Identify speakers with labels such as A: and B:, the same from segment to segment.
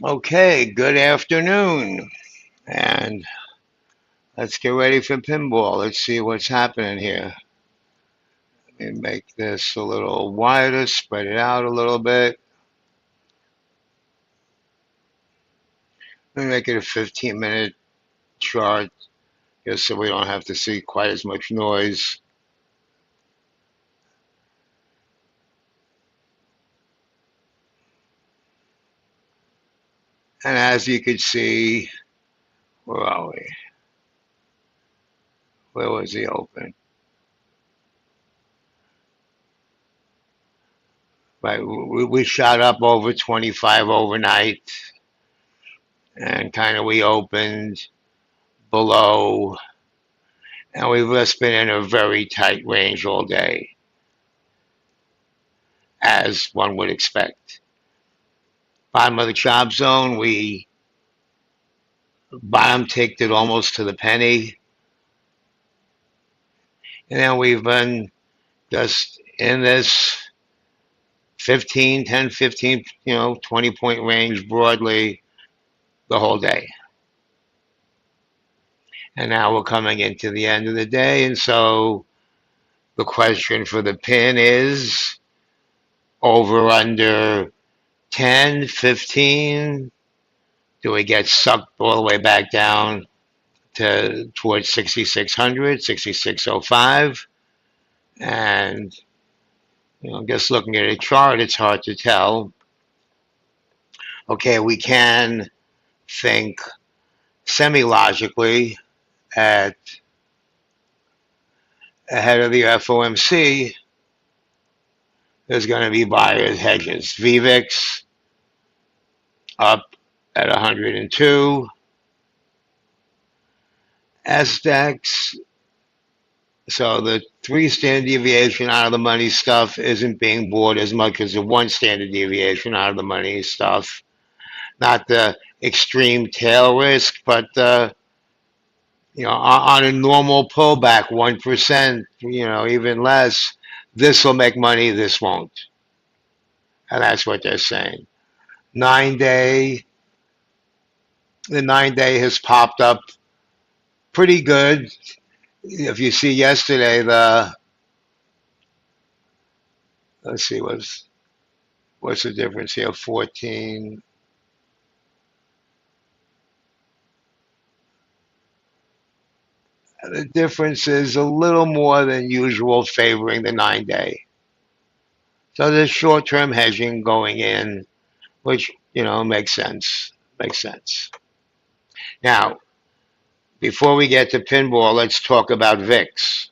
A: Okay, good afternoon, and let's get ready for pinball. Let's see what's happening here. Let me make this a little wider, spread it out a little bit. Let me make it a 15-minute chart, just so we don't have to see quite as much noise. And as you can see, where are we? Where was the open? Right, we shot up over 25 overnight, and kind of we opened below, and we've just been in a very tight range all day, as one would expect. Bottom of the chop zone, we bottom ticked it almost to the penny. And then we've been just in this 15, 10, 15, 20-point range broadly the whole day. And now we're coming into the end of the day. And so the question for the pin is over, under 10, 15. Do we get sucked all the way back down towards 6,600, 6,605? And just looking at a chart, it's hard to tell. Okay, we can think semi-logically at ahead of the FOMC. There's going to be buyers hedges. VIX up at 102. SPX. So the 3 standard deviation out of the money stuff isn't being bought as much as the 1 standard deviation out of the money stuff. Not the extreme tail risk, but on a normal pullback, 1%, even less, this will make money, this won't. And that's what they're saying. The 9-day has popped up pretty good. If you see yesterday, let's see, what's the difference here? 14. The difference is a little more than usual favoring the 9-day. So there's short-term hedging going in, which, makes sense. Makes sense. Now, before we get to pinball, let's talk about VIX.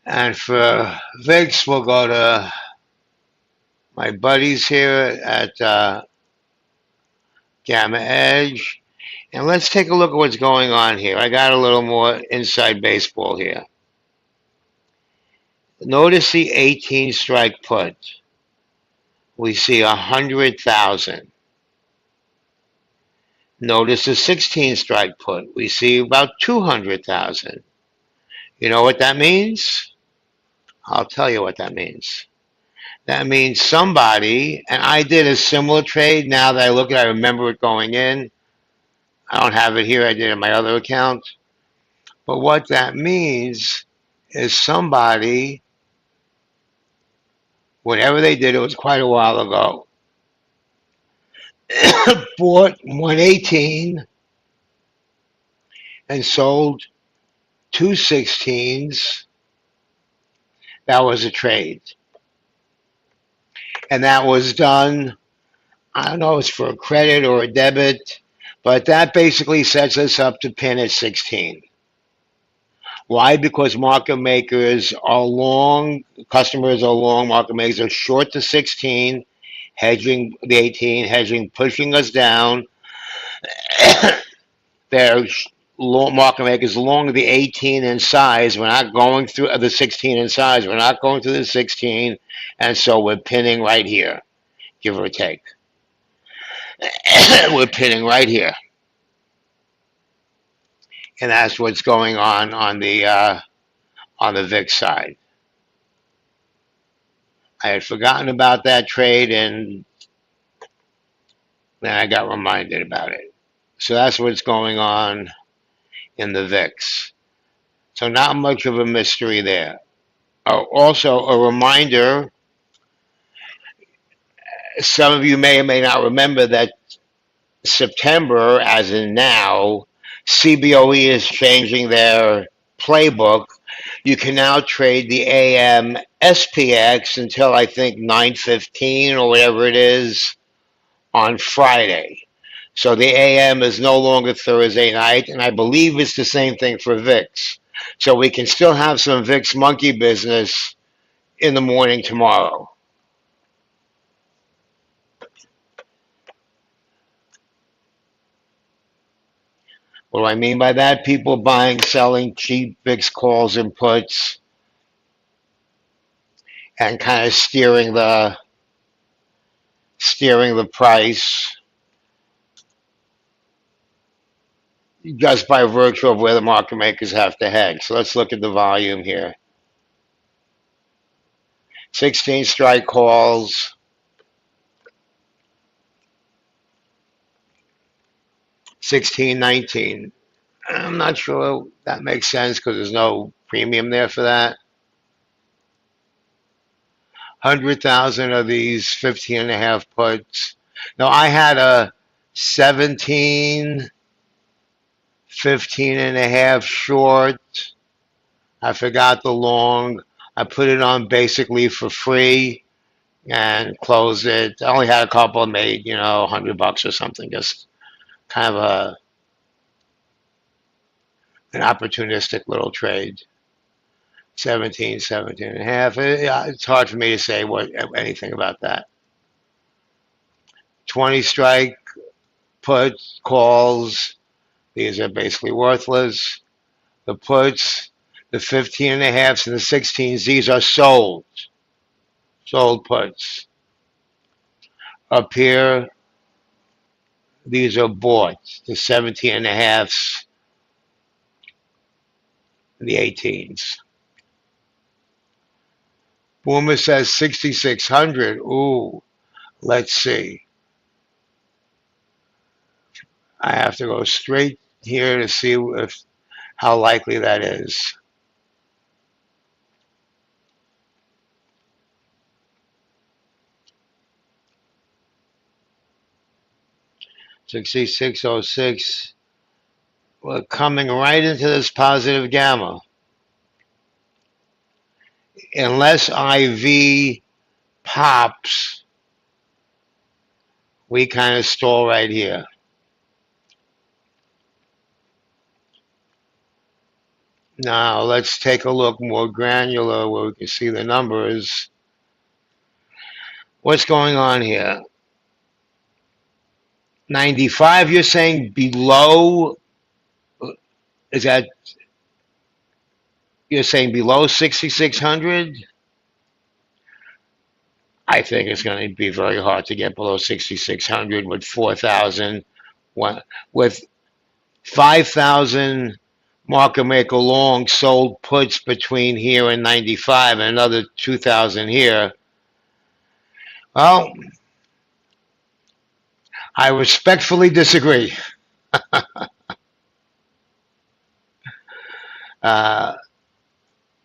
A: And for VIX, we'll go to my buddies here at Gamma Edge. And let's take a look at what's going on here. I got a little more inside baseball here. Notice the 18 strike put. We see 100,000. Notice the 16 strike put. We see about 200,000. You know what that means? I'll tell you what that means. That means somebody, and I did a similar trade. Now that I look at it, I remember it going in. I don't have it here. I did it in my other account. But what that means is somebody, whatever they did, it was quite a while ago, bought 118 and sold 216s. That was a trade. And that was done, I don't know if it's for a credit or a debit, but that basically sets us up to pin at 16. Why? Because market makers are long, customers are long, market makers are short the 16, hedging the 18, hedging, pushing us down. They're market makers long the 18 in size. We're not going through the 16 in size. We're not going through the 16, and so we're pinning right here, give or take. We're pinning right here. And that's what's going on the VIX side. I had forgotten about that trade, and then I got reminded about it. So that's what's going on in the VIX. So not much of a mystery there. Oh, also, a reminder, some of you may or may not remember that September, as in now, CBOE is changing their playbook. You can now trade the AM SPX until I think 9:15 or whatever it is on Friday. So the AM is no longer Thursday night, and I believe it's the same thing for VIX. So we can still have some VIX monkey business in the morning tomorrow. What do I mean by that? People buying, selling cheap VIX calls and puts, and kind of steering the price just by virtue of where the market makers have to head. So let's look at the volume here. 16 strike calls, 16, 19. I'm not sure that makes sense because there's no premium there for that. 100,000 of these 15 and a half puts. Now I had a 17, 15 and a half short. I forgot the long. I put it on basically for free and closed it. I only had a couple, made, $100 or something. Just kind of an opportunistic little trade. 17, 17 and a half. It's hard for me to say anything about that. 20 strike puts, calls. These are basically worthless. The puts, the 15 and a halves and the 16s, these are sold. Sold puts. Up here, these are bought. The 17 and a halves, the 18s. Boomer says 6,600. Ooh, let's see. I have to go straight here to see how likely that is. 6606. We're coming right into this positive gamma. Unless IV pops, we kind of stall right here. Now let's take a look more granular where we can see the numbers. What's going on here? 95, you're saying below, is that, you're saying below 6,600? I think it's going to be very hard to get below 6,600 with 4,000, with 5,000 market maker long sold puts between here and 95 and another 2,000 here. Well, I respectfully disagree.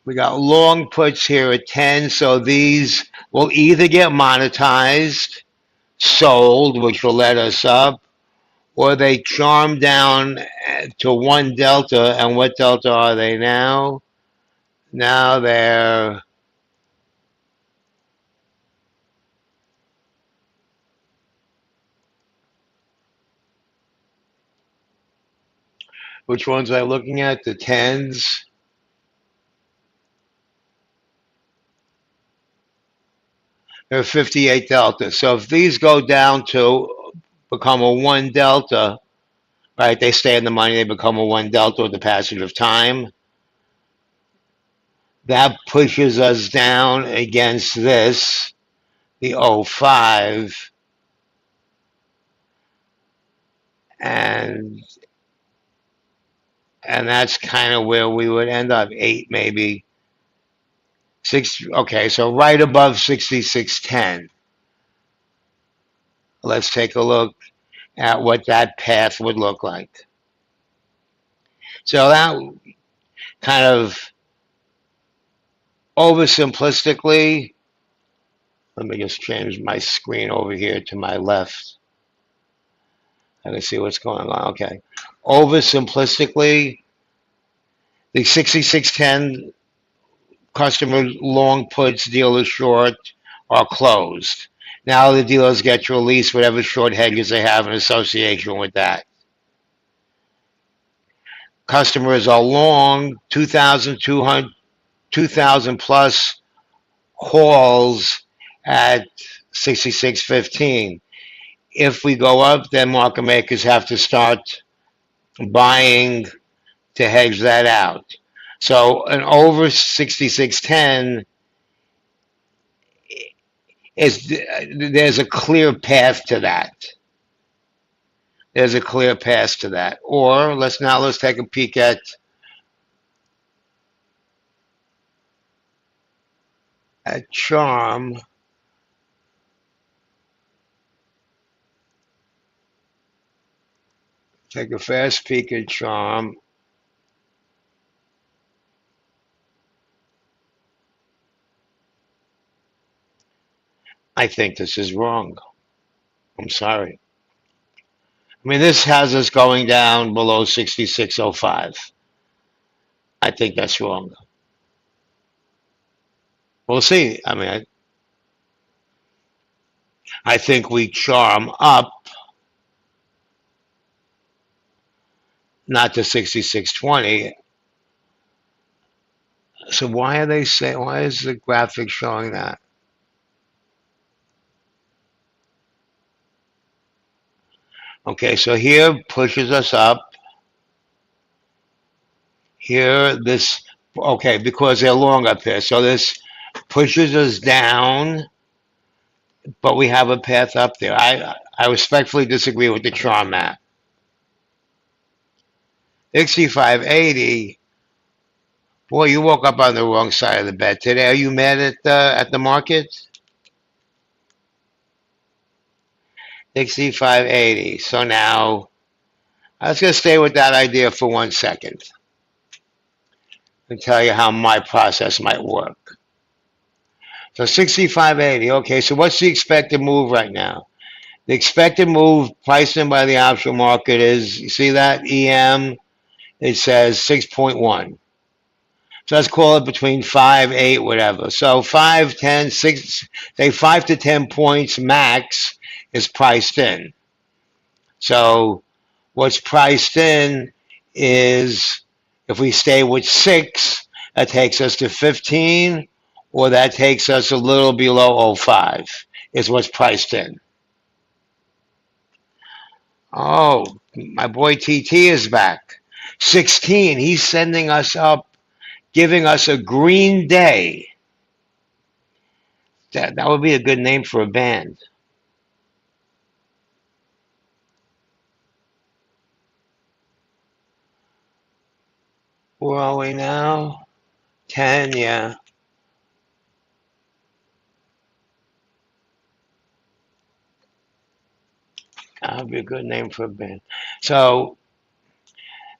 A: We got long puts here at 10, so these will either get monetized, sold, which will let us up, or they charm down to 1 delta. And what delta are they now? Now they're which ones am I looking at? The 10s. They're 58 delta. So if these go down to become a 1 delta, right, they stay in the money, they become a 1 delta with the passage of time. That pushes us down against this, the 05, and that's kind of where we would end up, 8 maybe. Okay, so right above 6610. Let's take a look at what that path would look like. So that kind of oversimplistically, let me just change my screen over here to my left. I can see what's going on. Okay. Oversimplistically, the 6610 customer long puts, dealer short are closed. Now the dealers get to release whatever short hedges they have in association with that. Customers are long 2,000 plus calls at 66.15. If we go up, then market makers have to start buying to hedge that out. So an over 66.10 is, there's a clear path to that. There's a clear path to that. Or let's take a peek at Charm. Take a fast peek at Charm. I think this is wrong. I'm sorry. I mean, this has us going down below 66.05. I think that's wrong. We'll see. I mean, I think we charm up, not to 66.20. So why are they saying? Why is the graphic showing that? Okay, so here pushes us up. Here, this, okay, because they're long up here. So this pushes us down, but we have a path up there. I respectfully disagree with the charm map. XC580, boy, you woke up on the wrong side of the bed today. Are you mad at the market? XC580. So now, I was going to stay with that idea for 1 second and tell you how my process might work. So 65.80. Okay, so what's the expected move right now? The expected move priced in by the option market is, you see that EM? It says 6.1. So let's call it between 5, 8, whatever. So 5, 10, 6, say 5 to 10 points max is priced in. So what's priced in is, if we stay with 6, that takes us to 15, or that takes us a little below 05, is what's priced in. Oh, my boy TT is back. 16, he's sending us up, giving us a green day. That would be a good name for a band. Where are we now? 10, yeah. That would be a good name for a band. So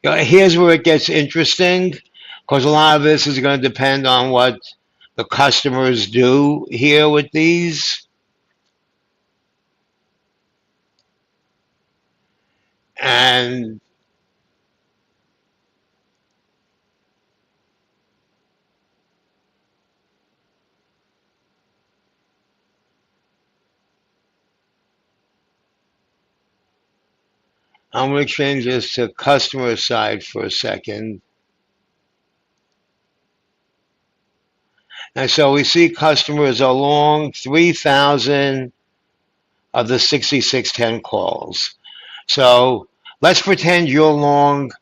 A: here's where it gets interesting, because a lot of this is going to depend on what the customers do here with these. And I'm going to change this to customer side for a second. And so we see customers are long 3,000 of the 6610 calls. So let's pretend you're long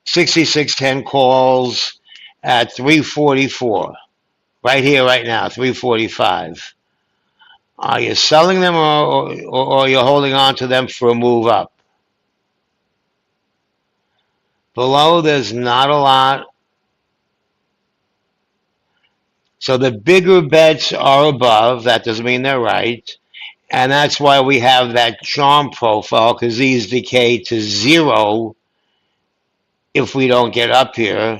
A: 6610 calls at 344, right here, right now, 345. Are you selling them, or you're holding on to them for a move up? Below, there's not a lot. So the bigger bets are above. That doesn't mean they're right. And that's why we have that charm profile, because these decay to zero if we don't get up here.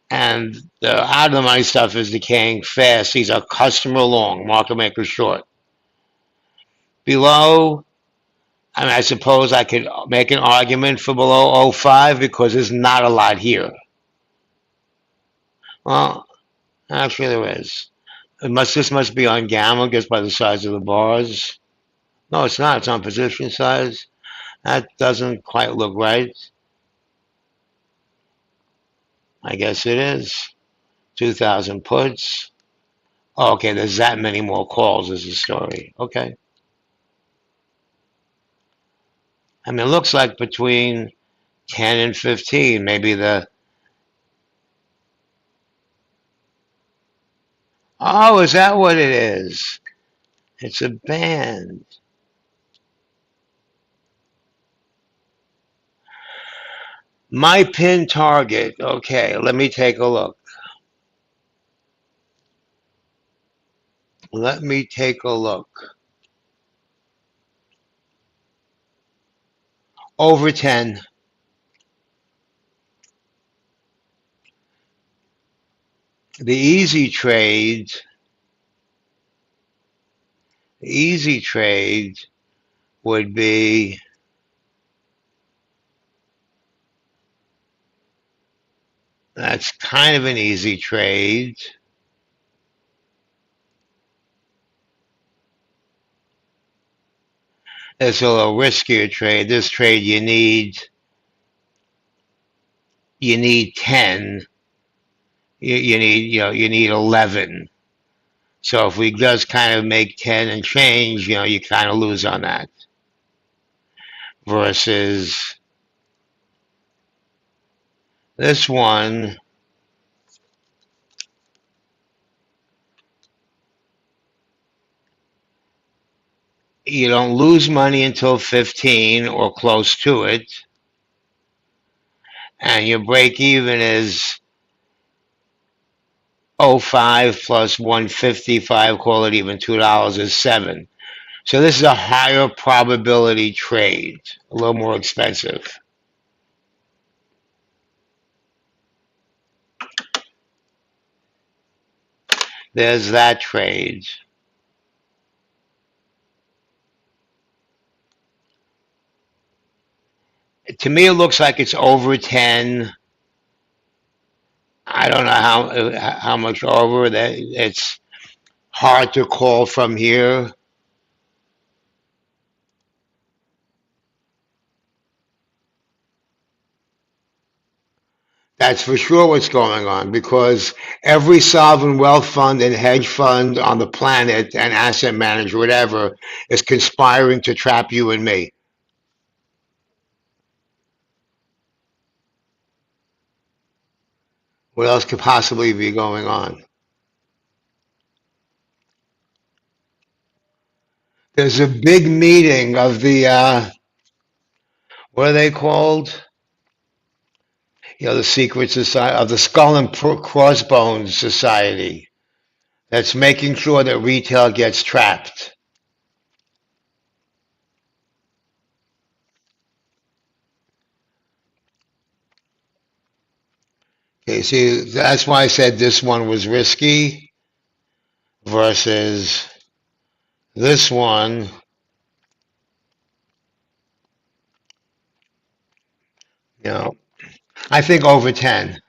A: And the out of the money stuff is decaying fast. These are customer long, market maker short. Below, I mean, I suppose I could make an argument for below oh 05 because there's not a lot here. Well, actually there is. This must be on gamma just by the size of the bars. No, it's not. It's on position size. That doesn't quite look right. I guess it is. 2,000 puts. Oh, okay, there's that many more calls is the story. Okay. I mean, it looks like between 10 and 15, maybe the... Oh, is that what it is? It's a band. My pin target. Okay, let me take a look. Let me take a look. Over 10. The easy trade would be that's kind of an easy trade. It's a little riskier trade. This trade you need 10. You need 11. So if we just kind of make 10 and change, you kind of lose on that. Versus this one, you don't lose money until 15 or close to it. And your break even is 05 plus 155, call it even $2 is 7. So this is a higher probability trade, a little more expensive. There's that trade. To me, it looks like it's over 10. I don't know how much over that. It's hard to call from here. That's for sure what's going on because every sovereign wealth fund and hedge fund on the planet and asset manager, whatever, is conspiring to trap you and me. What else could possibly be going on? There's a big meeting of the, what are they called? The secret society of the Skull and Crossbones Society that's making sure that retail gets trapped. Okay, see, that's why I said this one was risky versus this one. I think over 10.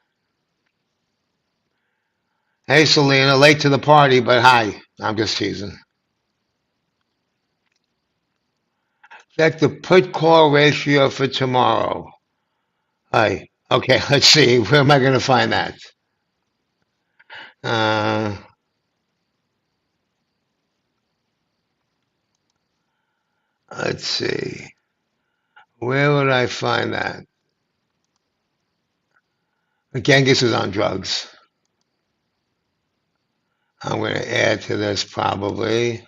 A: Hey, Selena, late to the party, but hi. I'm just teasing. Check the put call ratio for tomorrow. Hi. Okay, let's see. Where am I going to find that? Uh, let's see. Where would I find that? Genghis is on drugs. I'm going to add to this probably.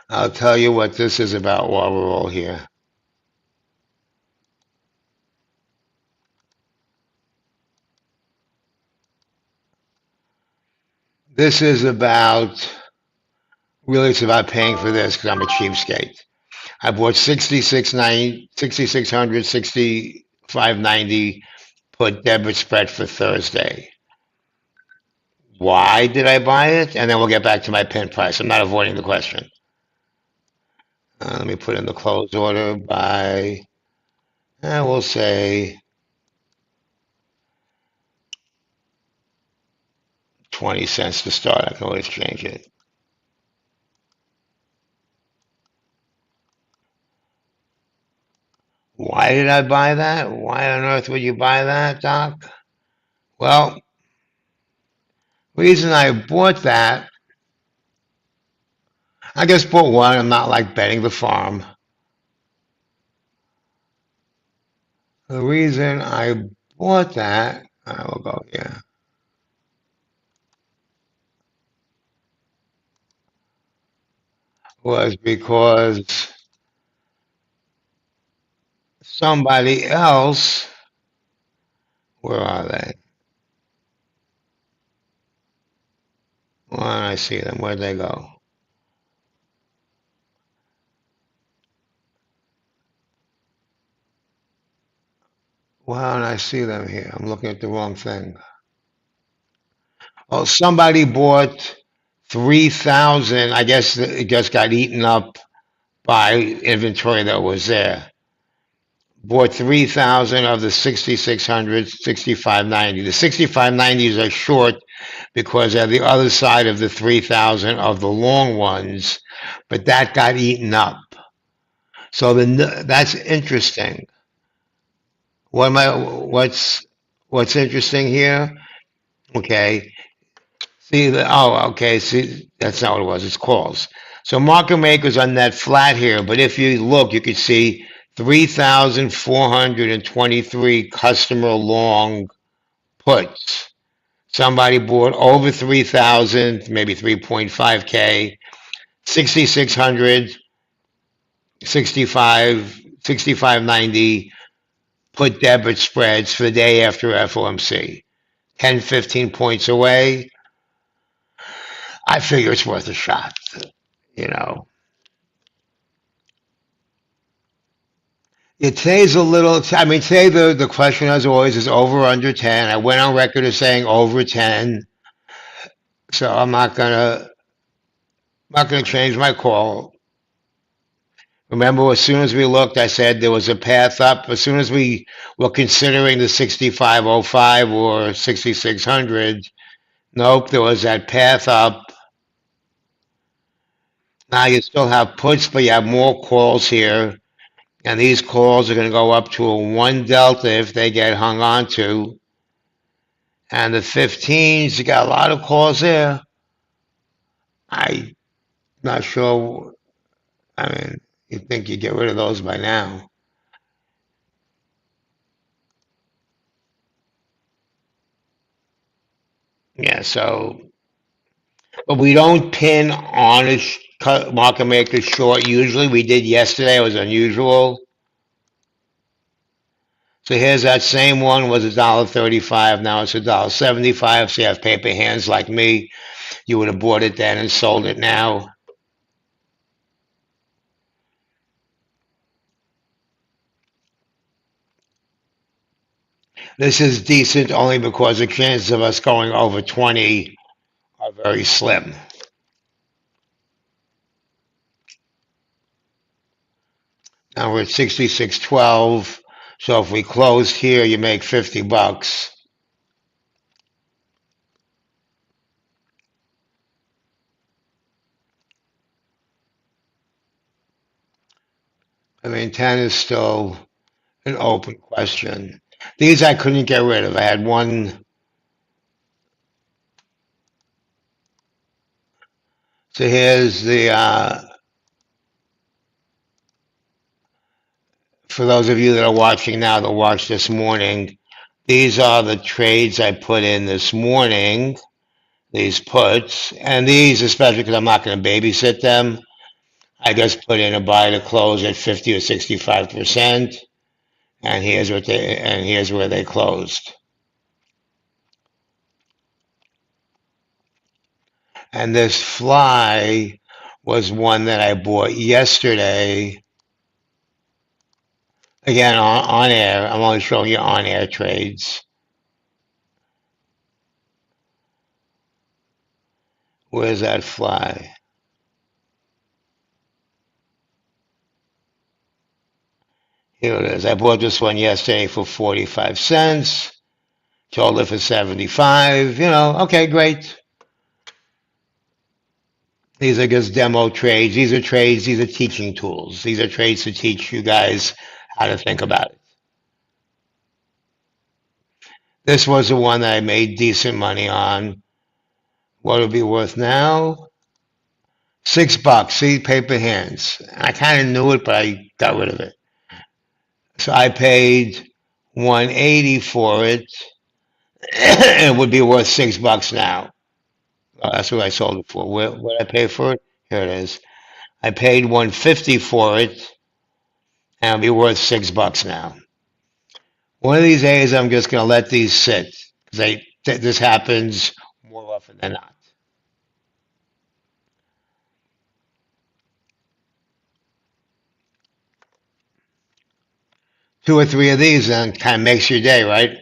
A: I'll tell you what this is about while we're all here. This is about, really it's about paying for this because I'm a cheapskate. I bought 6600, 6590 put debit spread for Thursday. Why did I buy it? And then we'll get back to my pin price. I'm not avoiding the question. Let me put in the close order by, we'll say 20 cents to start. I can always change it. Why did I buy that? Why on earth would you buy that, Doc? Well, reason I bought that, I guess bought one. I'm not like betting the farm. The reason I bought that, I will go here, was because somebody else, where are they? Why don't I see them? Where'd they go? Why don't I see them here? I'm looking at the wrong thing. Oh, somebody bought 3,000. I guess it just got eaten up by inventory that was there. Bought 3,000 of the 6,600, 6,590. The 6,590s are short because they're the other side of the 3,000 of the long ones, but that got eaten up. So that's interesting. What's interesting here? Okay. See, that's not what it was. It's calls. So market makers on that flat here, but if you look, you could see 3,423 customer long puts. Somebody bought over 3,000, maybe 3.5K, 6,600, 65, 6590 put debit spreads for the day after FOMC. 10, 15 points away. I figure it's worth a shot, you know. Yeah, today's a little, I mean, today the question as always is over or under 10. I went on record as saying over 10. So I'm not gonna change my call. Remember, as soon as we looked, I said there was a path up. As soon as we were considering the 6505 or 6600, nope, there was that path up. Now you still have puts, but you have more calls here. And these calls are going to go up to a 1 delta if they get hung on to. And the 15s, you got a lot of calls there. I'm not sure. I mean, you'd think you'd get rid of those by now. Yeah, so, but we don't pin on a market maker short usually. We did yesterday. It was unusual. So here's that same one was $1.35. Now it's $1.75. So you have paper hands like me. You would have bought it then and sold it now. This is decent only because the chances of us going over 20 are very slim. Now we're at 66.12. So if we closed here, you make 50 bucks. I mean, 10 is still an open question. These I couldn't get rid of. I had one. So here's for those of you that are watching now that watched this morning, these are the trades I put in this morning, these puts, and these, especially because I'm not going to babysit them, I just put in a buy to close at 50 or 65%, and here's where they closed. And this fly was one that I bought yesterday. Again, on air. I'm only showing you on air trades. Where's that fly? Here it is. I bought this one yesterday for 45 cents. Told it for 75. Okay, great. These are just demo trades. These are trades. These are teaching tools. These are trades to teach you guys how to think about it. This was the one that I made decent money on. What would it be worth now? $6. See, paper hands. I kind of knew it, but I got rid of it. So I paid 180 for it. It would be worth $6 now. That's what I sold it for. What did I pay for it? Here it is. I paid 150 for it, and it'll be worth $6 now. One of these days, I'm just going to let these sit because this happens more often than not. Two or three of these, and kind of makes your day, right?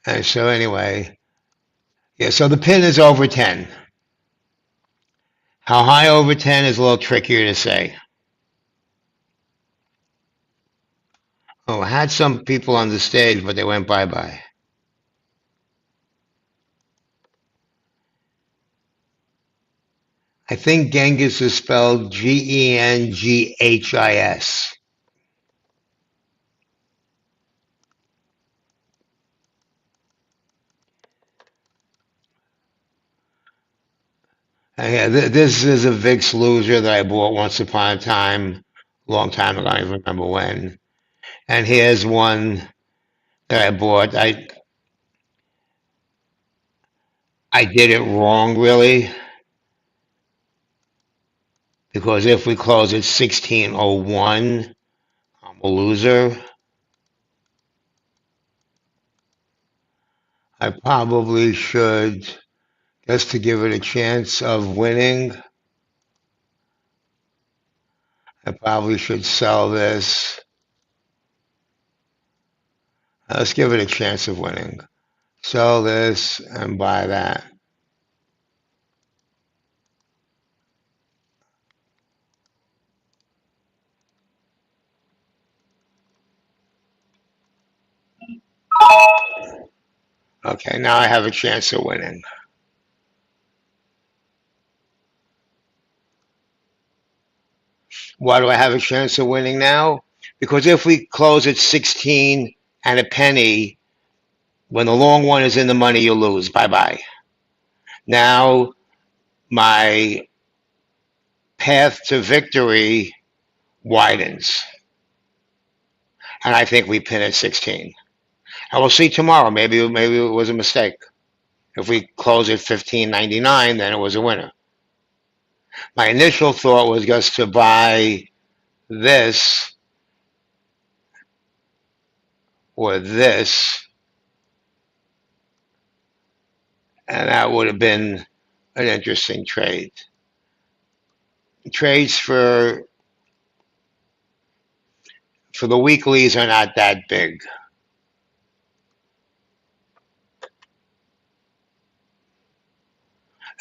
A: And so anyway, yeah. So the pin is over 10. How high over 10 is a little trickier to say. Oh, I had some people on the stage, but they went bye-bye. I think Genghis is spelled Genghis. Yeah, this is a VIX loser that I bought once upon a time, a long time ago. I don't even remember when. And here's one that I bought. I did it wrong, really, because if we close at 1601, I'm a loser. I probably should, just to give it a chance of winning, I probably should sell this. Let's give it a chance of winning. Sell this and buy that. Okay, now I have a chance of winning. Why do I have a chance of winning now? Because if we close at 16 and a penny, when the long one is in the money, you lose. Bye-bye. Now my path to victory widens. And I think we pin at 16. And we'll see tomorrow. Maybe it was a mistake. If we close at 15.99, then it was a winner. My initial thought was just to buy this or this, and that would have been an interesting trade. Trades for the weeklies are not that big.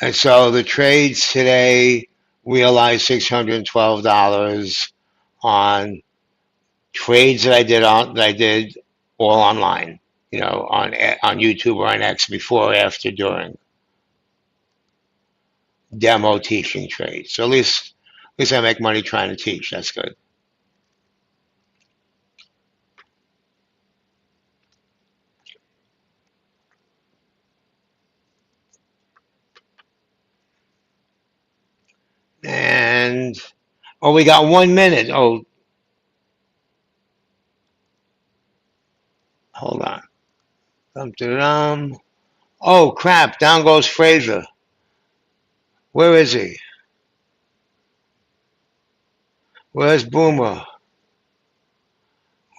A: And so the trades today realized $612 on trades that I did all online, on YouTube or on X, before, after, during demo teaching trades. So at least I make money trying to teach. That's good. And we got 1 minute. Oh, hold on. Oh crap! Down goes Fraser. Where is he? Where's Boomer?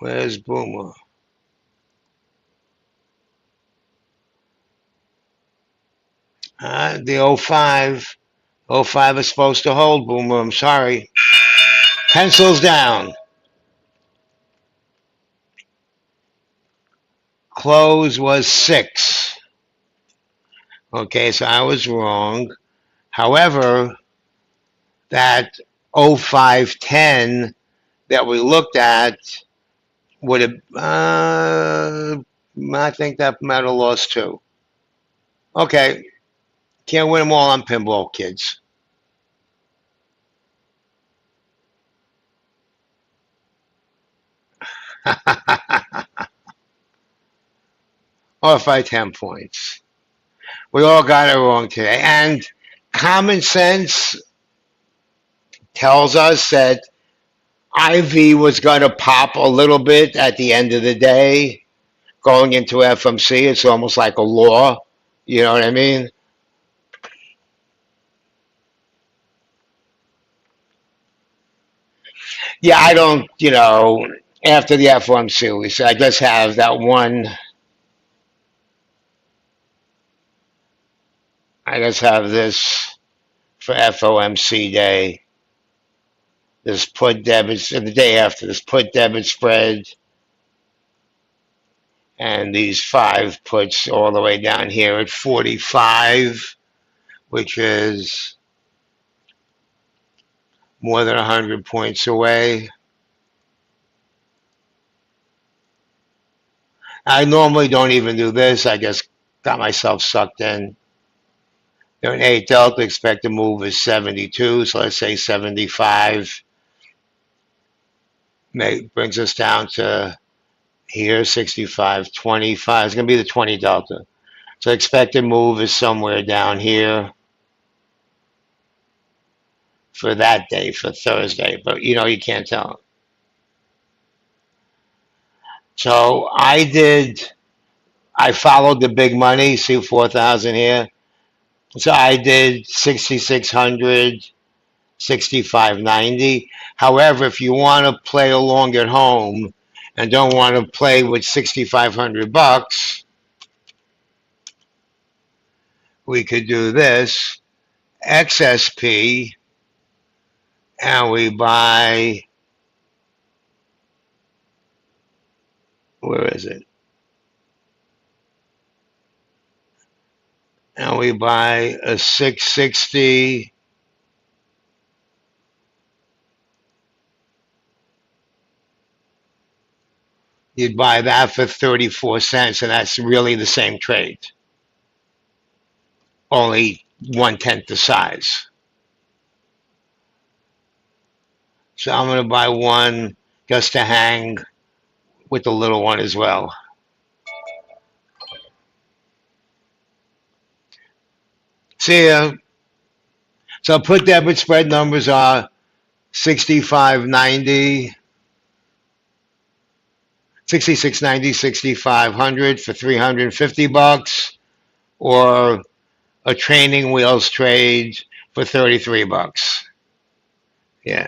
A: Where's Boomer? The 05. 05 is supposed to hold, Boomer. I'm sorry. Pencils down. Close was 6. Okay, so I was wrong. However, that 0510 that we looked at would have, I think that might have lost too. Okay, can't win them all on pinball, kids. Off by 10 points. We all got it wrong today. And common sense tells us that IV was going to pop a little bit at the end of the day. Going into FMC, it's almost like a law. You know what I mean? Yeah, I don't, after the FOMC, we said, I just have that one, I just have this for FOMC day. This put debit, the day after, this put debit spread, and these 5 puts all the way down here at 45, which is more than 100 points away. I normally don't even do this. I just got myself sucked in. They're an 8 delta. Expected move is 72, so let's say 75. Brings us down to here, 65, 25. It's going to be the 20 delta. So expected move is somewhere down here for that day, for Thursday. But, you can't tell. So I followed the big money, see 4,000 here. So I did 6,600, 65.90. However, if you want to play along at home and don't want to play with 6,500 bucks, we could do this XSP, and we buy, where is it? And we buy a 660. You'd buy that for 34 cents, and that's really the same trade, only 1/10 the size. So I'm going to buy one just to hang with the little one as well. See ya. So put debit spread numbers are 65.90, 66.90, 6,500 for 350 bucks, or a training wheels trade for 33 bucks. Yeah.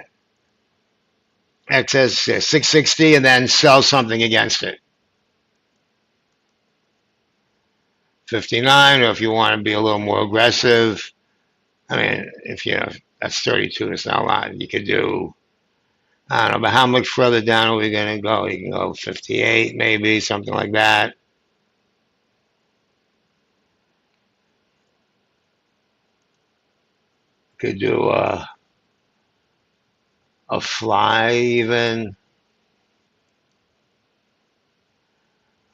A: Excess 660, and then sell something against it. 59, or if you want to be a little more aggressive, I mean, that's 32, it's not a lot. You could do, I don't know, but how much further down are we going to go? You can go 58, maybe, something like that. Could do a fly even,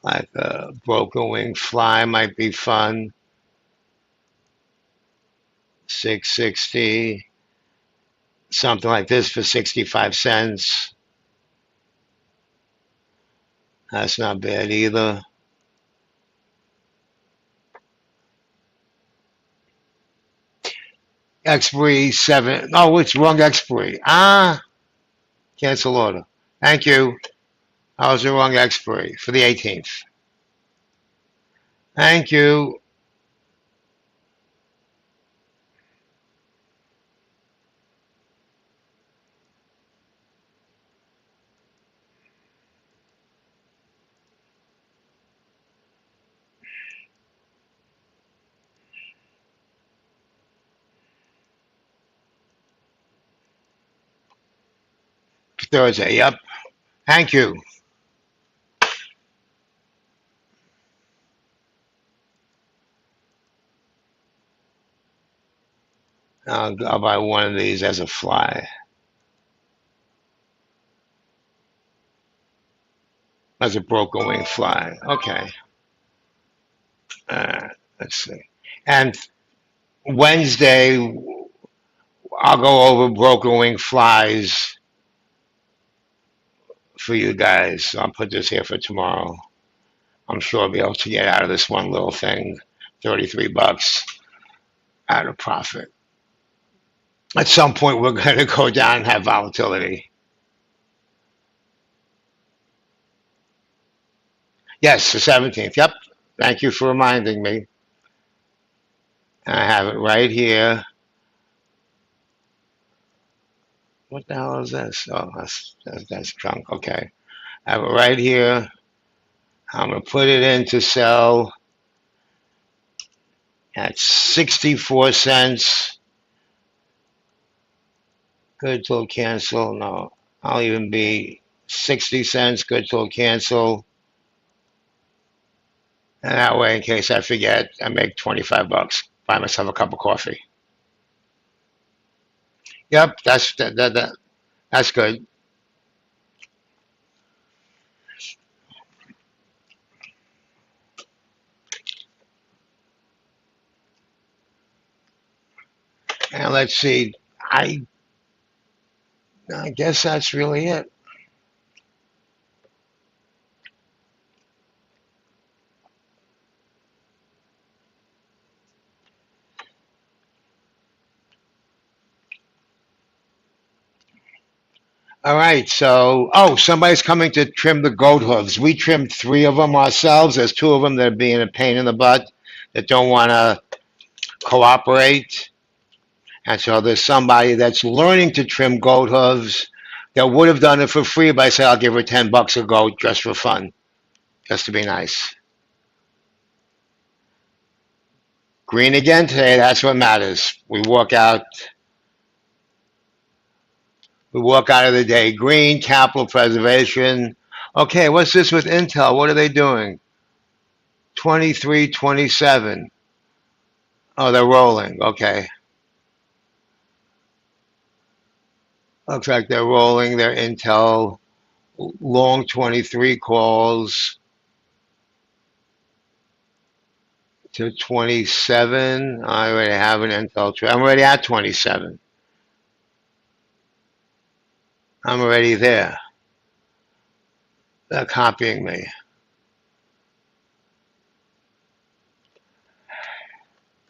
A: like a broken wing fly might be fun. 660, something like this for 65 cents. That's not bad either. Expiry 7. Oh, it's wrong expiry. Cancel order. Thank you. I was the wrong expiry for the 18th. Thank you. Thursday. Yep. Thank you. I'll buy one of these as a fly. As a broken wing fly. Okay. Let's see. And Wednesday, I'll go over broken wing flies for you guys. I'll put this here for tomorrow. I'm sure I'll be able to get out of this one little thing, $33 out of profit. At some point, we're going to go down and have volatility. Yes, the 17th. Yep. Thank you for reminding me. I have it right here. What the hell is this? Oh, that's junk. Okay. I have it right here. I'm going to put it in to sell at 64 cents. Good till cancel. No, I'll even be 60 cents. Good till cancel. And that way, in case I forget, I make $25. Buy myself a cup of coffee. Yep, that's good. And let's see. I guess that's really it. All right, so, somebody's coming to trim the goat hooves. We trimmed 3 of them ourselves. There's 2 of them that are being a pain in the butt that don't want to cooperate. And so there's somebody that's learning to trim goat hooves that would have done it for free, but I said I'll give her $10 a goat just for fun, just to be nice. Green again today, that's what matters. We walk out of the day green, capital preservation. Okay, what's this with Intel? What are they doing? 23, 27. Oh, they're rolling. Okay. Looks like they're rolling their Intel long 23 calls to 27. I already have an Intel trade. I'm already at 27. I'm already there. They're copying me.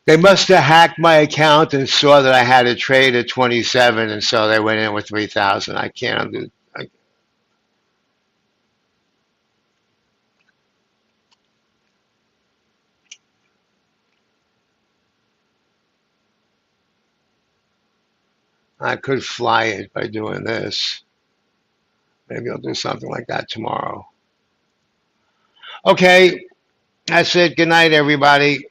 A: They must have hacked my account and saw that I had a trade at 27, and so they went in with 3,000. I can't undo. I could fly it by doing this. Maybe I'll do something like that tomorrow. Okay, that's it. Good night, everybody.